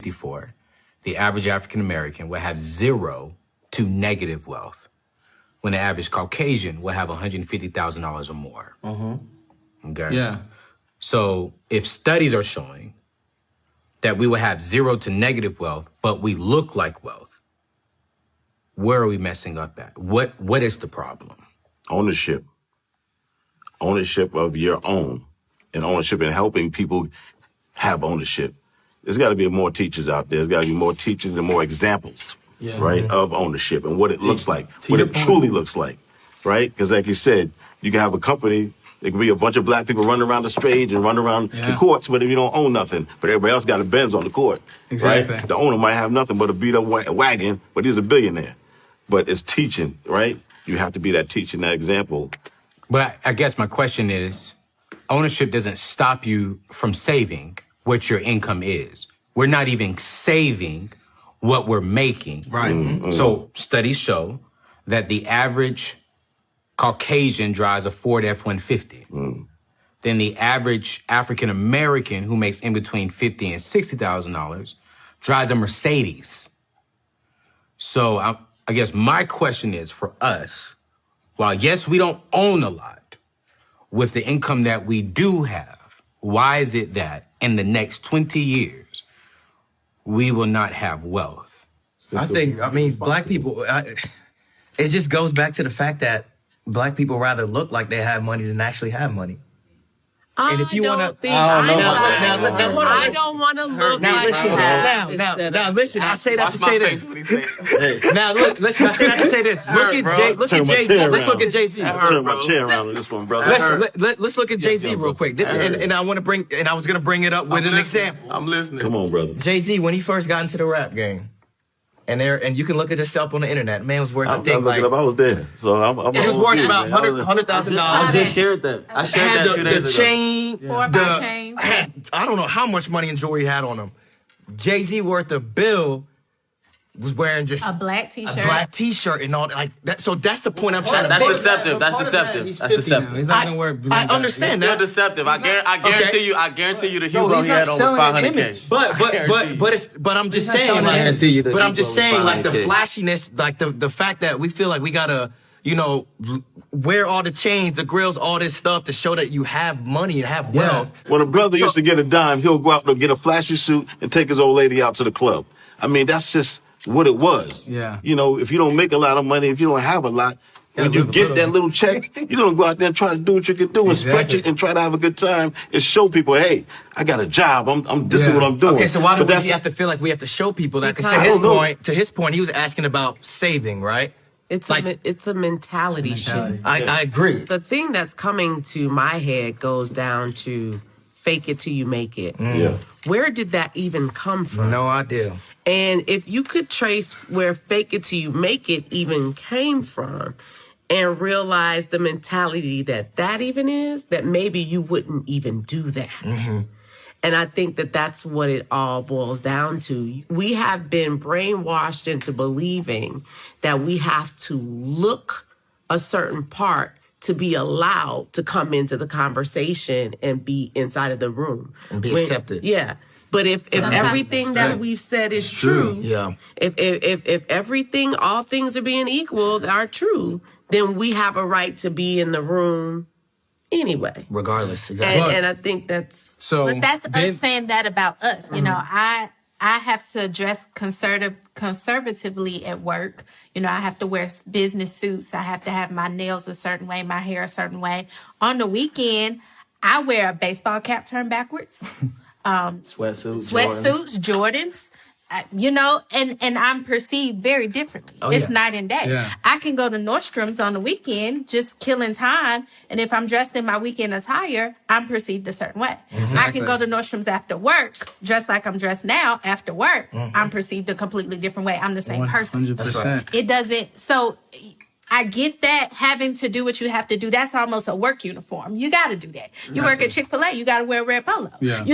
54, the average African American will have 0 to negative wealth, when the average Caucasian will have $150,000 or more. Okay. Yeah. So if studies are showing that we will have 0 to negative wealth, but we look like wealth, where are we messing up at? What is the problem? Ownership. Ownership of your own, and ownership and helping people have ownership. There's got to be more teachers out there. There's got to be more teachers and more examples, right, of ownership and what it looks like, what it truly looks like, right? Because like you said, you can have a company, there can be a bunch of black people running around the stage and running around the courts, but if you don't own nothing, but everybody else got a Benz on the court, right? The owner might have nothing but a beat-up wagon, but he's a billionaire. But it's teaching, right? You have to be that teacher, that example. But I guess my question is, ownership doesn't stop you from saving what your income is. We're not even saving what we're making. Right. So studies show that the average Caucasian drives a Ford F-150. Then the average African American who makes in between $50,000 and $60,000 drives a Mercedes. So I guess my question is for us, while yes, we don't own a lot, with the income that we do have, why is it that in the next 20 years, we will not have wealth? I mean, black people, it just goes back to the fact that black people rather look like they have money than actually have money. And if you want to, I don't want to look now, listen. I say that to say this. Now, look, listen. I say that to say this. Look at Jay-Z. Let's look at Jay-Z. Turn my chair around on this one, brother. Let's look at Jay-Z real quick. And I want to bring, and I was gonna bring it up with an example. I'm listening. Come on, brother. Jay-Z, when he first got into the rap game, and you can look at yourself on the internet. Man was worth I was there, so I'm it was worth about $100,000. I just shared that. I shared that 2 days ago. The chain, 4 or 5 chains. I don't know how much money and jewelry he had on him. Jay-Z worth a bill was wearing just a black t-shirt. A black t-shirt and all that. Like that. So that's the point I'm trying to make. That's deceptive. That's deceptive. He's not gonna wear I understand that. Still deceptive. I guarantee you the Hugo he had on was $500K. But I'm just saying, like the flashiness, like the fact that we feel like we gotta, wear all the chains, the grills, all this stuff to show that you have money and have wealth. When a brother used to get a dime, he'll go out and get a flashy suit and take his old lady out to the club. I mean, that's just what it was. Yeah. If you don't make a lot of money, if you don't have a lot, when you get that little check, you're going to go out there and try to do what you can do and stretch it and try to have a good time and show people, hey, I got a job. This is what I'm doing. Okay, so why do we have to feel like we have to show people that? Because to his point, he was asking about saving, right? It's a mentality shift. I agree. The thing that's coming to my head goes down to fake it till you make it. Yeah. Where did that even come from? No idea. And if you could trace where fake it till you make it even came from and realize the mentality that even is, that maybe you wouldn't even do that. And I think that's what it all boils down to. We have been brainwashed into believing that we have to look a certain part to be allowed to come into the conversation and be inside of the room. And be accepted. Yeah. But if everything that we've said is true, if everything, all things are being equal, are true, then we have a right to be in the room anyway. Regardless, exactly. And I think that's... But that's us saying that about us. I have to dress conservatively at work. I have to wear business suits. I have to have my nails a certain way, my hair a certain way. On the weekend, I wear a baseball cap turned backwards. Sweatsuits, Jordans. And I'm perceived very differently. It's night and day. Yeah. I can go to Nordstrom's on the weekend, just killing time. And if I'm dressed in my weekend attire, I'm perceived a certain way. Exactly. I can go to Nordstrom's after work, dressed like I'm dressed now after work. I'm perceived a completely different way. I'm the same person. 100%. That's right. It doesn't. So I get that having to do what you have to do. That's almost a work uniform. You got to do that. You work at Chick-fil-A, you got to wear a red polo. Yeah.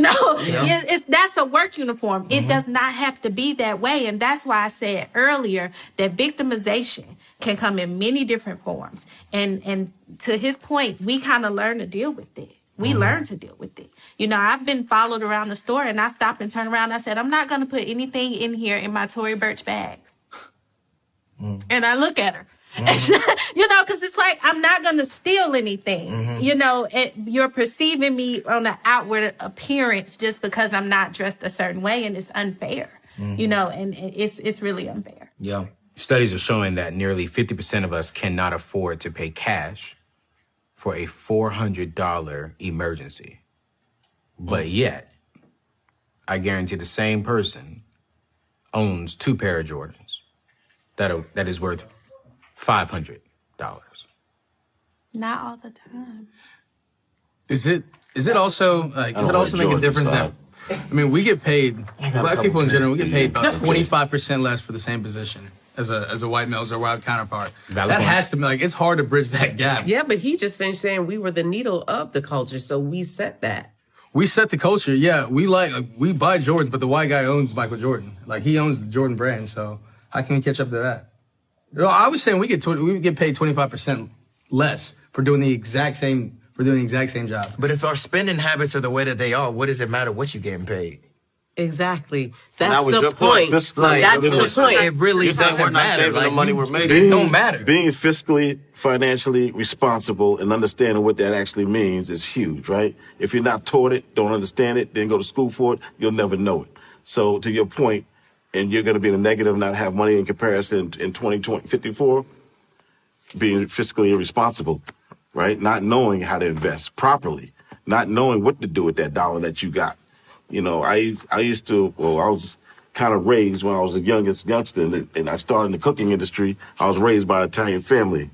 That's a work uniform. It does not have to be that way. And that's why I said earlier that victimization can come in many different forms. And to his point, we kind of learn to deal with it. We learn to deal with it. You know, I've been followed around the store and I stopped and turned around. And I said, I'm not going to put anything in here in my Tory Burch bag. And I look at her. You know, because it's like, I'm not going to steal anything. You know, you're perceiving me on the outward appearance just because I'm not dressed a certain way, and it's unfair. You know, and it's really unfair. Yeah. Studies are showing that nearly 50% of us cannot afford to pay cash for a $400 emergency. But yet, I guarantee the same person owns 2 pair of Jordans that is worth $500. Not all the time. Is it also make a difference that, I mean, we get paid, black people in general, we get paid about 25% less for the same position as a white male, as a white counterpart. That has to be, like, it's hard to bridge that gap. Yeah, but he just finished saying we were the needle of the culture, so we set that. We set the culture, yeah. We buy Jordans, but the white guy owns Michael Jordan. Like, he owns the Jordan brand, so how can we catch up to that? You know, I was saying we get paid 25% less for doing the exact same job. But if our spending habits are the way that they are, what does it matter what you getting paid? Exactly. That's that the point. That's the point. It really doesn't matter. Like, the money we're making. It don't matter. Being fiscally, financially responsible and understanding what that actually means is huge, right? If you're not taught it, don't understand it, didn't go to school for it, you'll never know it. So to your point, and you're going to be in a negative, not have money in comparison in 2054, being fiscally irresponsible, right? Not knowing how to invest properly, not knowing what to do with that dollar that you got. You know, I was kind of raised when I was the youngster, and I started in the cooking industry. I was raised by an Italian family.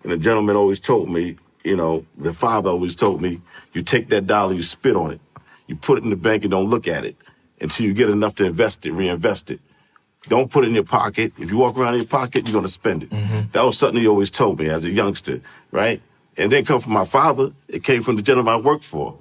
And the gentleman always told me, you know, the father always told me, you take that dollar, you spit on it. You put it in the bank and don't look at it until you get enough to invest it, reinvest it. Don't put it in your pocket. If you walk around in your pocket, you're going to spend it. That was something he always told me as a youngster, right? And then come from my father. It came from the gentleman I worked for.